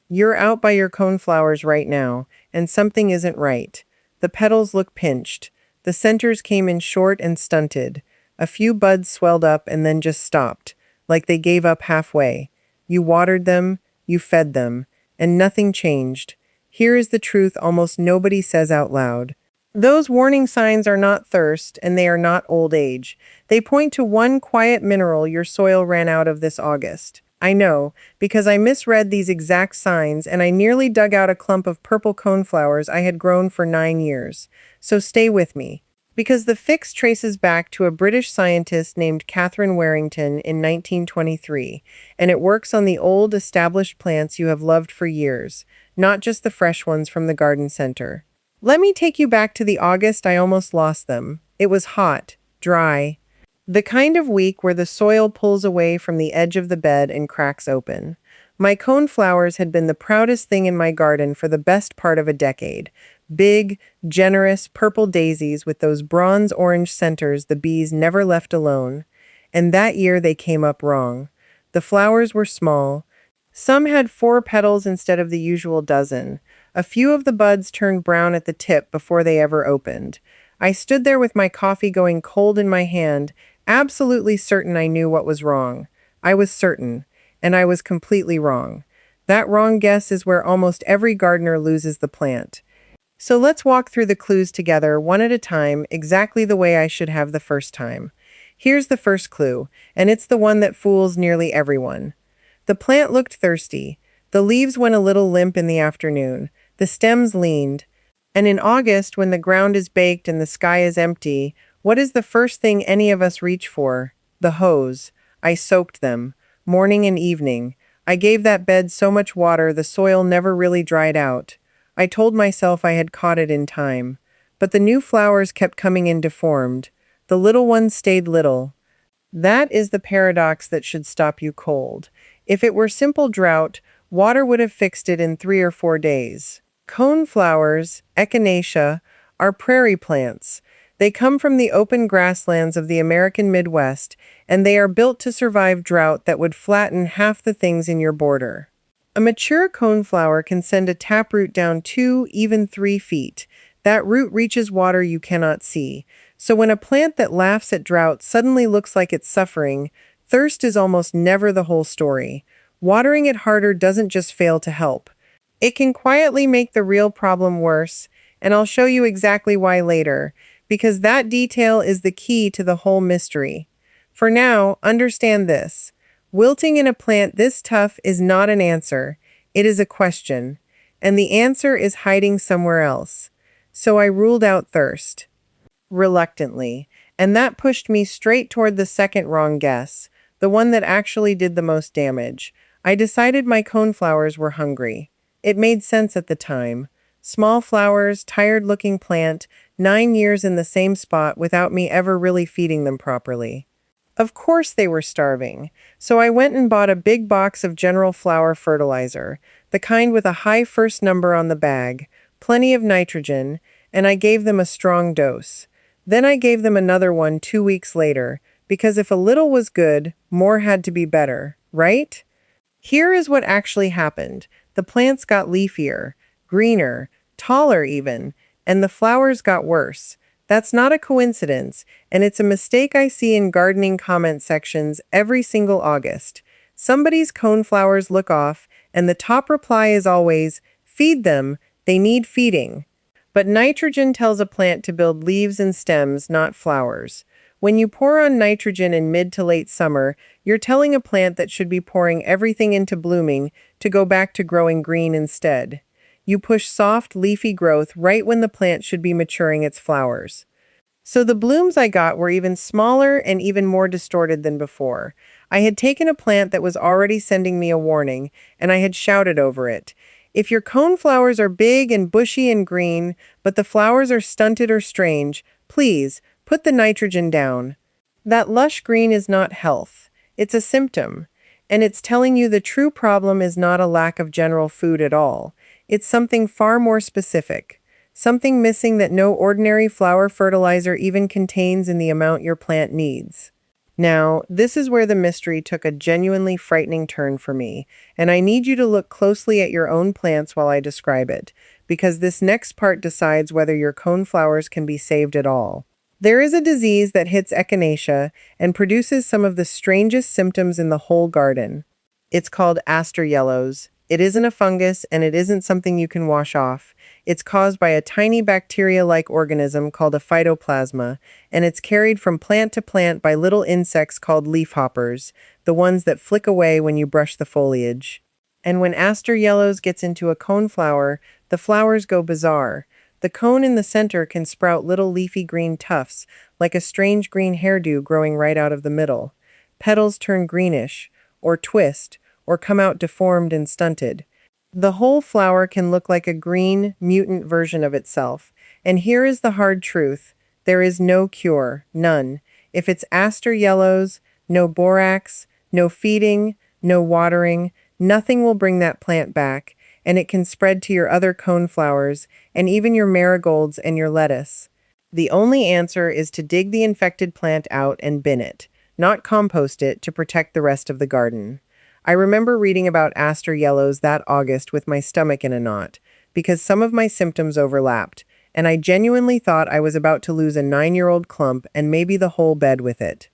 You're out by your coneflowers right now, and something isn't right. The petals look pinched. The centers came in short and stunted. A few buds swelled up and then just stopped, like they gave up halfway. You watered them, you fed them, and nothing changed. Here is the truth almost nobody says out loud. Those warning signs are not thirst, and they are not old age. They point to one quiet mineral your soil ran out of this August. I know, because I misread these exact signs and I nearly dug out a clump of purple coneflowers I had grown for 9 years. So stay with me. Because the fix traces back to a British scientist named Catherine Warrington in 1923, and it works on the old, established plants you have loved for years, not just the fresh ones from the garden center. Let me take you back to the August I almost lost them. It was hot, dry, the kind of week where the soil pulls away from the edge of the bed and cracks open. My coneflowers had been the proudest thing in my garden for the best part of a decade. Big, generous, purple daisies with those bronze-orange centers the bees never left alone. And that year they came up wrong. The flowers were small. Some had 4 petals instead of the usual dozen. A few of the buds turned brown at the tip before they ever opened. I stood there with my coffee going cold in my hand, absolutely certain I knew what was wrong. I was certain, and I was completely wrong. That wrong guess is where almost every gardener loses the plant. So let's walk through the clues together, one at a time, exactly the way I should have the first time. Here's the first clue, and it's the one that fools nearly everyone. The plant looked thirsty. The leaves went a little limp in the afternoon. The stems leaned. And in August, when the ground is baked and the sky is empty, what is the first thing any of us reach for? The hose. I soaked them, morning and evening. I gave that bed so much water the soil never really dried out. I told myself I had caught it in time. But the new flowers kept coming in deformed. The little ones stayed little. That is the paradox that should stop you cold. If it were simple drought, water would have fixed it in 3 or 4 days. Coneflowers, echinacea, are prairie plants. They come from the open grasslands of the American Midwest, and they are built to survive drought that would flatten half the things in your border. A mature coneflower can send a taproot down 2, even 3 feet. That root reaches water you cannot see. So when a plant that laughs at drought suddenly looks like it's suffering, thirst is almost never the whole story. Watering it harder doesn't just fail to help. It can quietly make the real problem worse, and I'll show you exactly why later, because that detail is the key to the whole mystery. For now, understand this. Wilting in a plant this tough is not an answer. It is a question. And the answer is hiding somewhere else. So I ruled out thirst. Reluctantly. And that pushed me straight toward the second wrong guess, the one that actually did the most damage. I decided my coneflowers were hungry. It made sense at the time. Small flowers, tired-looking plant, 9 years in the same spot without me ever really feeding them properly. Of course they were starving, so I went and bought a big box of general flower fertilizer, the kind with a high first number on the bag, plenty of nitrogen, and I gave them a strong dose. Then I gave them another one 2 weeks later, because if a little was good, more had to be better, right? Here is what actually happened. The plants got leafier, greener, taller even, and the flowers got worse. That's not a coincidence, and it's a mistake I see in gardening comment sections every single August. Somebody's coneflowers look off, and the top reply is always, "Feed them, they need feeding." But nitrogen tells a plant to build leaves and stems, not flowers. When you pour on nitrogen in mid to late summer, you're telling a plant that should be pouring everything into blooming to go back to growing green instead. You push soft, leafy growth right when the plant should be maturing its flowers. So the blooms I got were even smaller and even more distorted than before. I had taken a plant that was already sending me a warning, and I had shouted over it. If your coneflowers are big and bushy and green, but the flowers are stunted or strange, please, put the nitrogen down. That lush green is not health. It's a symptom. And it's telling you the true problem is not a lack of general food at all. It's something far more specific. Something missing that no ordinary flower fertilizer even contains in the amount your plant needs. Now, this is where the mystery took a genuinely frightening turn for me, and I need you to look closely at your own plants while I describe it, because this next part decides whether your coneflowers can be saved at all. There is a disease that hits echinacea and produces some of the strangest symptoms in the whole garden. It's called aster yellows. It isn't a fungus and it isn't something you can wash off. It's caused by a tiny bacteria-like organism called a phytoplasma, and it's carried from plant to plant by little insects called leafhoppers, the ones that flick away when you brush the foliage. And when aster yellows gets into a coneflower, the flowers go bizarre. The cone in the center can sprout little leafy green tufts, like a strange green hairdo growing right out of the middle. Petals turn greenish, or twist, or come out deformed and stunted. The whole flower can look like a green, mutant version of itself. And here is the hard truth. There is no cure, none. If it's aster yellows, no borax, no feeding, no watering, nothing will bring that plant back, and it can spread to your other coneflowers, and even your marigolds and your lettuce. The only answer is to dig the infected plant out and bin it, not compost it to protect the rest of the garden. I remember reading about aster yellows that August with my stomach in a knot, because some of my symptoms overlapped, and I genuinely thought I was about to lose a 9-year-old clump and maybe the whole bed with it.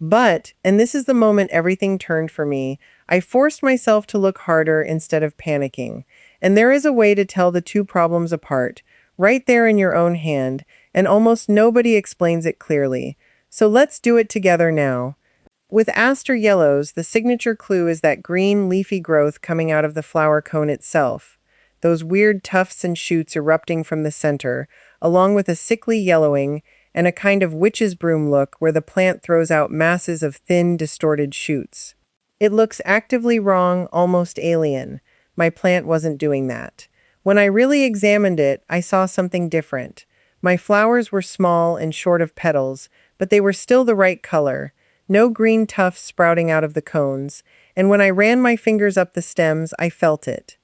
But, and this is the moment everything turned for me, I forced myself to look harder instead of panicking. And there is a way to tell the two problems apart, right there in your own hand, and almost nobody explains it clearly. So let's do it together now. With aster yellows, the signature clue is that green, leafy growth coming out of the flower cone itself. Those weird tufts and shoots erupting from the center, along with a sickly yellowing and a kind of witch's broom look where the plant throws out masses of thin, distorted shoots. It looks actively wrong, almost alien. My plant wasn't doing that. When I really examined it, I saw something different. My flowers were small and short of petals, but they were still the right color. No green tufts sprouting out of the cones, and when I ran my fingers up the stems, I felt it.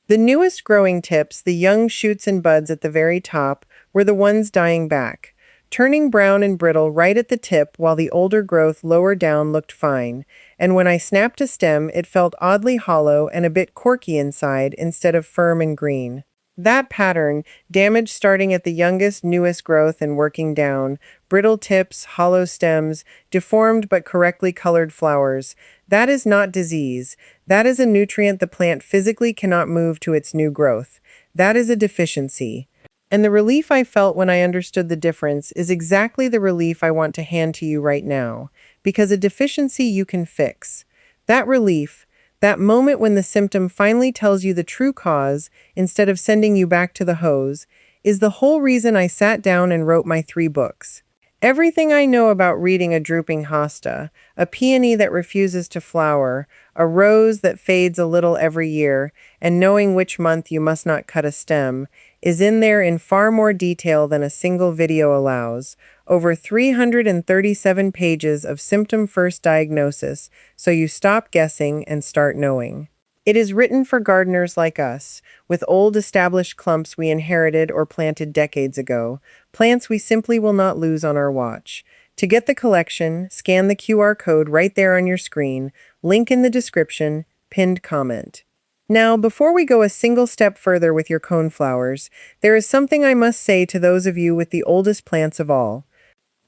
The newest growing tips, the young shoots and buds at the very top, were the ones dying back, turning brown and brittle right at the tip while the older growth lower down looked fine, and when I snapped a stem, it felt oddly hollow and a bit corky inside instead of firm and green. That pattern, damage starting at the youngest, newest growth and working down, brittle tips, hollow stems, deformed but correctly colored flowers, that is not disease. That is a nutrient the plant physically cannot move to its new growth. That is a deficiency. And the relief I felt when I understood the difference is exactly the relief I want to hand to you right now, because a deficiency you can fix. That relief, that moment when the symptom finally tells you the true cause, instead of sending you back to the hose, is the whole reason I sat down and wrote my 3 books. Everything I know about reading a drooping hosta, a peony that refuses to flower, a rose that fades a little every year, and knowing which month you must not cut a stem, is in there in far more detail than a single video allows. Over 337 pages of symptom-first diagnosis, so you stop guessing and start knowing. It is written for gardeners like us, with old established clumps we inherited or planted decades ago, plants we simply will not lose on our watch. To get the collection, scan the QR code right there on your screen, link in the description, pinned comment. Now, before we go a single step further with your coneflowers, there is something I must say to those of you with the oldest plants of all.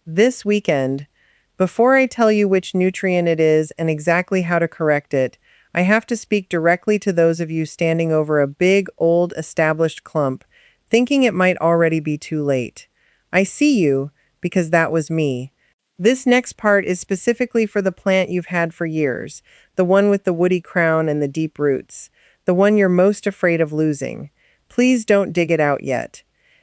This weekend, before I tell you which nutrient it is and exactly how to correct it, I have to speak directly to those of you standing over a big, old, established clump, thinking it might already be too late. I see you, because that was me. This next part is specifically for the plant you've had for years, the one with the woody crown and the deep roots, the one you're most afraid of losing. Please don't dig it out yet.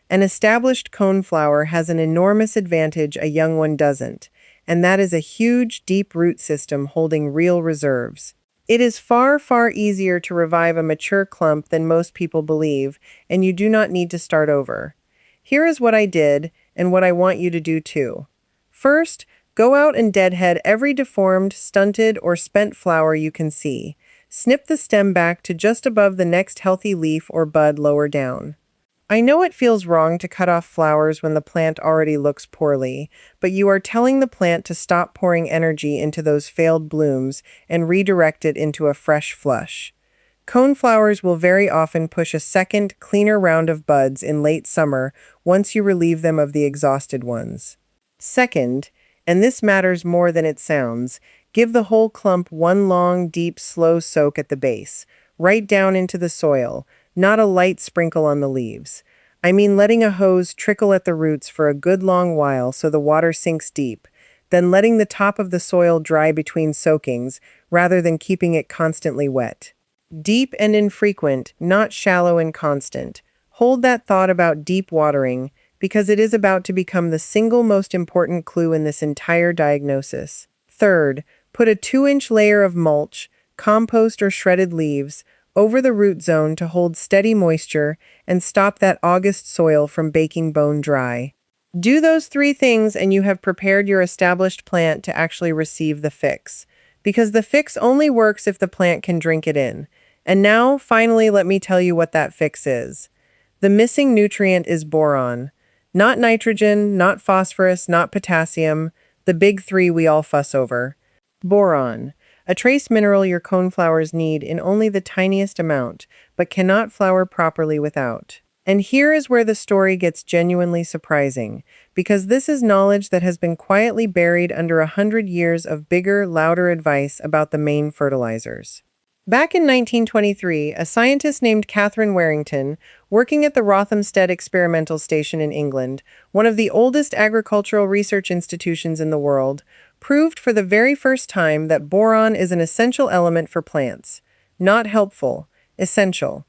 An established coneflower has an enormous advantage a young one doesn't, and that is a huge, deep root system holding real reserves. It is far, far easier to revive a mature clump than most people believe, and you do not need to start over. Here is what I did, and what I want you to do too. First, go out and deadhead every deformed, stunted, or spent flower you can see. Snip the stem back to just above the next healthy leaf or bud lower down. I know it feels wrong to cut off flowers when the plant already looks poorly, but you are telling the plant to stop pouring energy into those failed blooms and redirect it into a fresh flush. Coneflowers will very often push a second, cleaner round of buds in late summer once you relieve them of the exhausted ones. Second, and this matters more than it sounds, give the whole clump one long, deep, slow soak at the base, right down into the soil, not a light sprinkle on the leaves. I mean letting a hose trickle at the roots for a good long while so the water sinks deep, then letting the top of the soil dry between soakings rather than keeping it constantly wet. Deep and infrequent, not shallow and constant. Hold that thought about deep watering, because it is about to become the single most important clue in this entire diagnosis. Third, put a 2-inch layer of mulch, compost or shredded leaves, over the root zone to hold steady moisture and stop that August soil from baking bone dry. Do those 3 things and you have prepared your established plant to actually receive the fix. Because the fix only works if the plant can drink it in. And now, finally, let me tell you what that fix is. The missing nutrient is boron. Not nitrogen, not phosphorus, not potassium, the big 3 we all fuss over. Boron, a trace mineral your coneflowers need in only the tiniest amount, but cannot flower properly without. And here is where the story gets genuinely surprising, because this is knowledge that has been quietly buried under 100 years of bigger, louder advice about the main fertilizers. Back in 1923, a scientist named Catherine Warrington, working at the Rothamsted Experimental Station in England, one of the oldest agricultural research institutions in the world, proved for the very first time that boron is an essential element for plants. Not helpful, essential.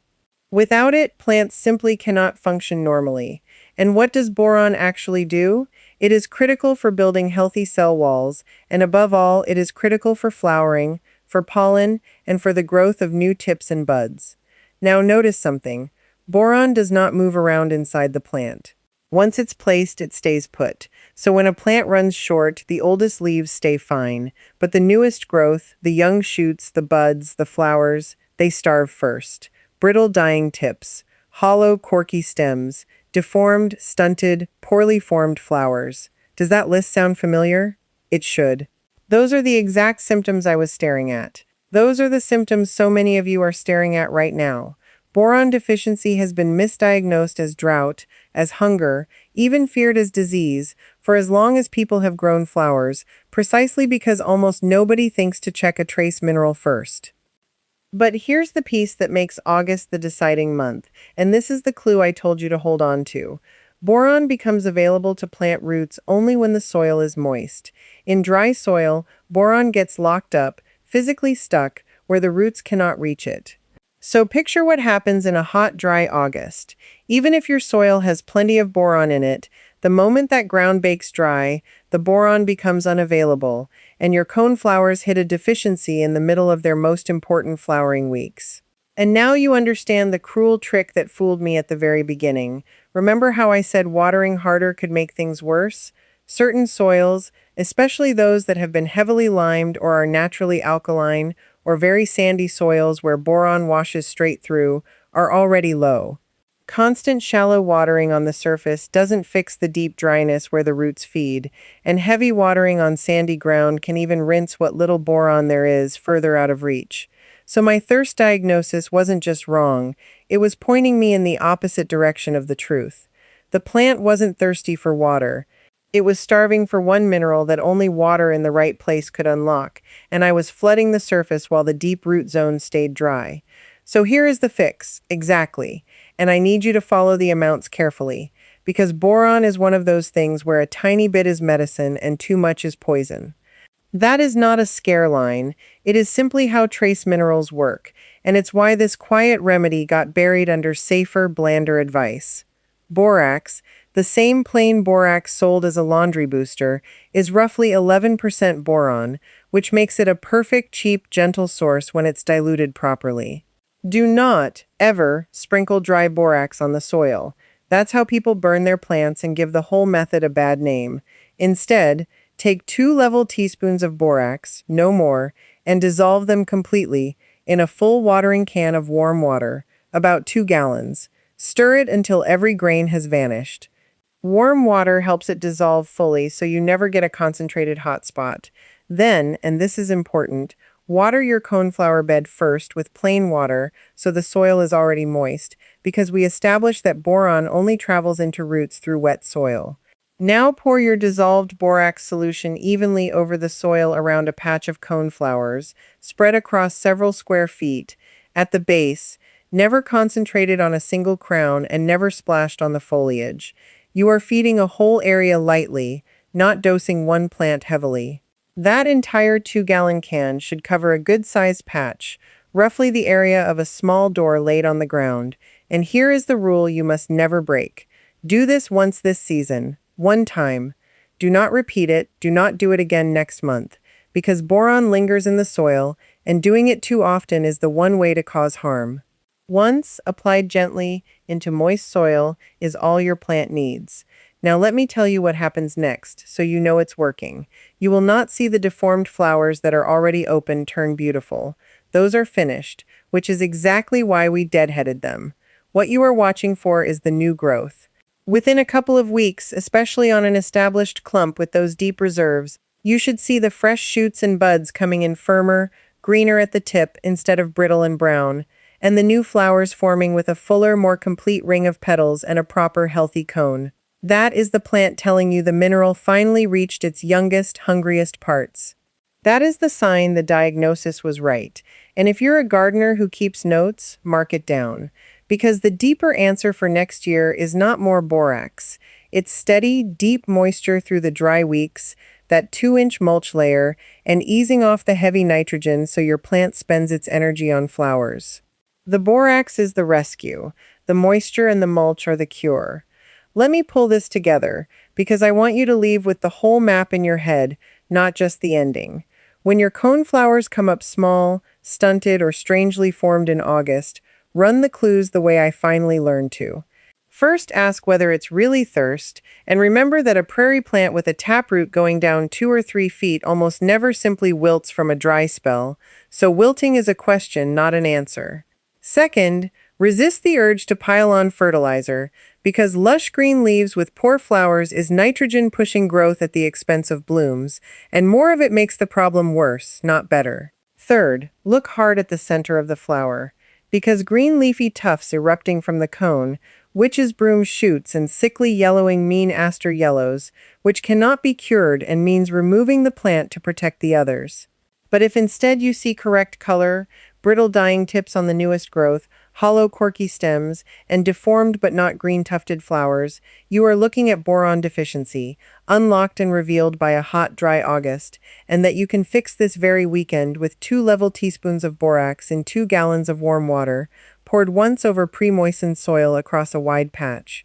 Without it, plants simply cannot function normally. And what does boron actually do? It is critical for building healthy cell walls, and above all, it is critical for flowering, for pollen, and for the growth of new tips and buds. Now notice something. Boron does not move around inside the plant. Once it's placed, it stays put. So when a plant runs short, the oldest leaves stay fine, but the newest growth, the young shoots, the buds, the flowers, they starve first. Brittle, dying tips, hollow, corky stems, deformed, stunted, poorly formed flowers. Does that list sound familiar? It should. Those are the exact symptoms I was staring at. Those are the symptoms so many of you are staring at right now. Boron deficiency has been misdiagnosed as drought, as hunger, even feared as disease, for as long as people have grown flowers, precisely because almost nobody thinks to check a trace mineral first. But here's the piece that makes August the deciding month, and this is the clue I told you to hold on to. Boron becomes available to plant roots only when the soil is moist. In dry soil, boron gets locked up, physically stuck, where the roots cannot reach it. So picture what happens in a hot, dry August. Even if your soil has plenty of boron in it, the moment that ground bakes dry, the boron becomes unavailable, and your coneflowers hit a deficiency in the middle of their most important flowering weeks. And now you understand the cruel trick that fooled me at the very beginning. Remember how I said watering harder could make things worse? Certain soils, especially those that have been heavily limed or are naturally alkaline, or very sandy soils where boron washes straight through, are already low. Constant shallow watering on the surface doesn't fix the deep dryness where the roots feed, and heavy watering on sandy ground can even rinse what little boron there is further out of reach. So my thirst diagnosis wasn't just wrong, it was pointing me in the opposite direction of the truth. The plant wasn't thirsty for water. It was starving for one mineral that only water in the right place could unlock, and I was flooding the surface while the deep root zone stayed dry. So here is the fix, exactly, and I need you to follow the amounts carefully, because boron is one of those things where a tiny bit is medicine and too much is poison. That is not a scare line, it is simply how trace minerals work, and it's why this quiet remedy got buried under safer, blander advice. Borax, the same plain borax sold as a laundry booster, is roughly 11% boron, which makes it a perfect, cheap, gentle source when it's diluted properly. Do not, ever, sprinkle dry borax on the soil. That's how people burn their plants and give the whole method a bad name. Instead, take 2 level teaspoons of borax, no more, and dissolve them completely in a full watering can of warm water, about 2 gallons. Stir it until every grain has vanished. Warm water helps it dissolve fully so you never get a concentrated hot spot. Then, and this is important, water your coneflower bed first with plain water so the soil is already moist, because we established that boron only travels into roots through wet soil. Now pour your dissolved borax solution evenly over the soil around a patch of coneflowers, spread across several square feet. At the base, never concentrated on a single crown and never splashed on the foliage. You are feeding a whole area lightly, not dosing one plant heavily. That entire 2-gallon can should cover a good-sized patch, roughly the area of a small door laid on the ground. And here is the rule you must never break. Do this once this season, one time. Do not repeat it, do not do it again next month, because boron lingers in the soil, and doing it too often is the one way to cause harm. Once applied gently into moist soil is all your plant needs. Now let me tell you what happens next, so you know it's working. You will not see the deformed flowers that are already open turn beautiful. Those are finished, which is exactly why we deadheaded them. What you are watching for is the new growth. Within a couple of weeks, especially on an established clump with those deep reserves, you should see the fresh shoots and buds coming in firmer, greener at the tip instead of brittle and brown, and the new flowers forming with a fuller, more complete ring of petals and a proper, healthy cone. That is the plant telling you the mineral finally reached its youngest, hungriest parts. That is the sign the diagnosis was right. And if you're a gardener who keeps notes, mark it down. Because the deeper answer for next year is not more borax. It's steady, deep moisture through the dry weeks, that 2-inch mulch layer, and easing off the heavy nitrogen so your plant spends its energy on flowers. The borax is the rescue. The moisture and the mulch are the cure. Let me pull this together, because I want you to leave with the whole map in your head, not just the ending. When your coneflowers come up small, stunted, or strangely formed in August, run the clues the way I finally learned to. First, ask whether it's really thirst, and remember that a prairie plant with a taproot going down 2 or 3 feet almost never simply wilts from a dry spell, so wilting is a question, not an answer. Second, resist the urge to pile on fertilizer, because lush green leaves with poor flowers is nitrogen pushing growth at the expense of blooms, and more of it makes the problem worse, not better. Third, look hard at the center of the flower, because green leafy tufts erupting from the cone, witch's broom shoots and sickly yellowing mean aster yellows, which cannot be cured and means removing the plant to protect the others. But if instead you see correct color, brittle dying tips on the newest growth, hollow corky stems, and deformed but not green tufted flowers, you are looking at boron deficiency, unlocked and revealed by a hot, dry August, and that you can fix this very weekend with 2 level teaspoons of borax in 2 gallons of warm water, poured once over pre-moistened soil across a wide patch.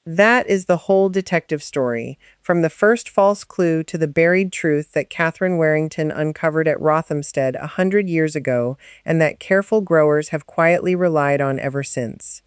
That is the whole detective story, from the first false clue to the buried truth that Catherine Warrington uncovered at Rothamsted 100 years ago and that careful growers have quietly relied on ever since.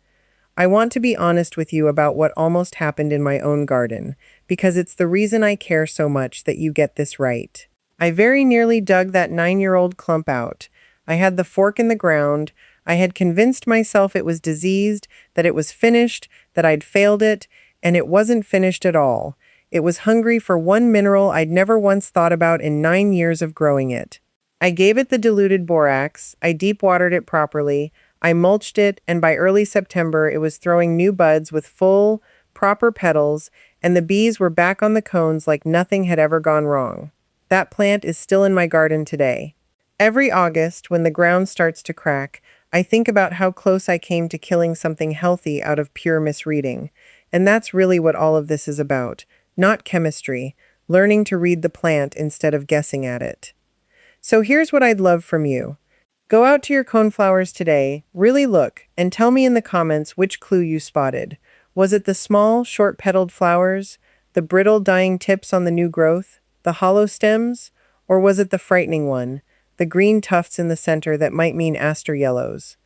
I want to be honest with you about what almost happened in my own garden, because it's the reason I care so much that you get this right. I very nearly dug that 9-year-old clump out. I had the fork in the ground. I had convinced myself it was diseased, that it was finished, that I'd failed it, and it wasn't finished at all. It was hungry for one mineral I'd never once thought about in 9 years of growing it. I gave it the diluted borax, I deep-watered it properly, I mulched it, and by early September it was throwing new buds with full, proper petals, and the bees were back on the cones like nothing had ever gone wrong. That plant is still in my garden today. Every August, when the ground starts to crack, I think about how close I came to killing something healthy out of pure misreading. And that's really what all of this is about. Not chemistry, learning to read the plant instead of guessing at it. So here's what I'd love from you. Go out to your coneflowers today, really look, and tell me in the comments which clue you spotted. Was it the small, short-petaled flowers, the brittle, dying tips on the new growth, the hollow stems, or was it the frightening one, the green tufts in the center that might mean aster yellows?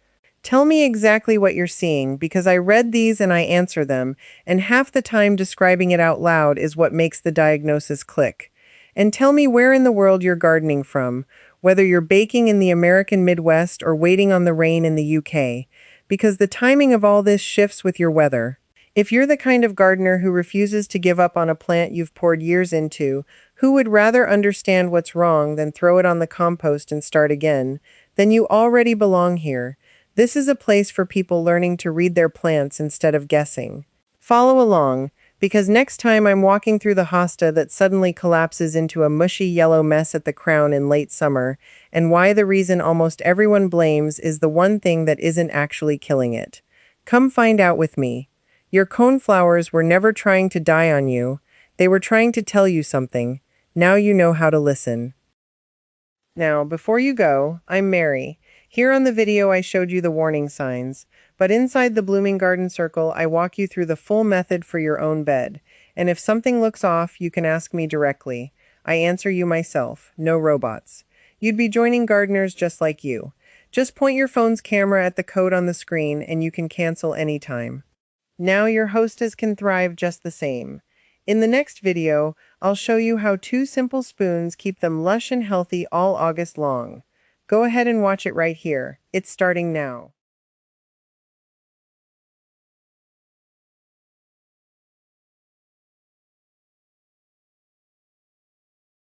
Tell me exactly what you're seeing, because I read these and I answer them, and half the time describing it out loud is what makes the diagnosis click. And tell me where in the world you're gardening from, whether you're baking in the American Midwest or waiting on the rain in the UK, because the timing of all this shifts with your weather. If you're the kind of gardener who refuses to give up on a plant you've poured years into, who would rather understand what's wrong than throw it on the compost and start again, then you already belong here. This is a place for people learning to read their plants instead of guessing. Follow along, because next time I'm walking through the hosta that suddenly collapses into a mushy yellow mess at the crown in late summer, and why the reason almost everyone blames is the one thing that isn't actually killing it. Come find out with me. Your coneflowers were never trying to die on you. They were trying to tell you something. Now you know how to listen. Now, before you go, I'm Mary. Here on the video I showed you the warning signs, but inside the blooming garden circle I walk you through the full method for your own bed. And if something looks off, you can ask me directly. I answer you myself, no robots. You'd be joining gardeners just like you. Just point your phone's camera at the code on the screen and you can cancel anytime. Now your hostess can thrive just the same. In the next video, I'll show you how 2 simple spoons keep them lush and healthy all August long. Go ahead and watch it right here. It's starting now.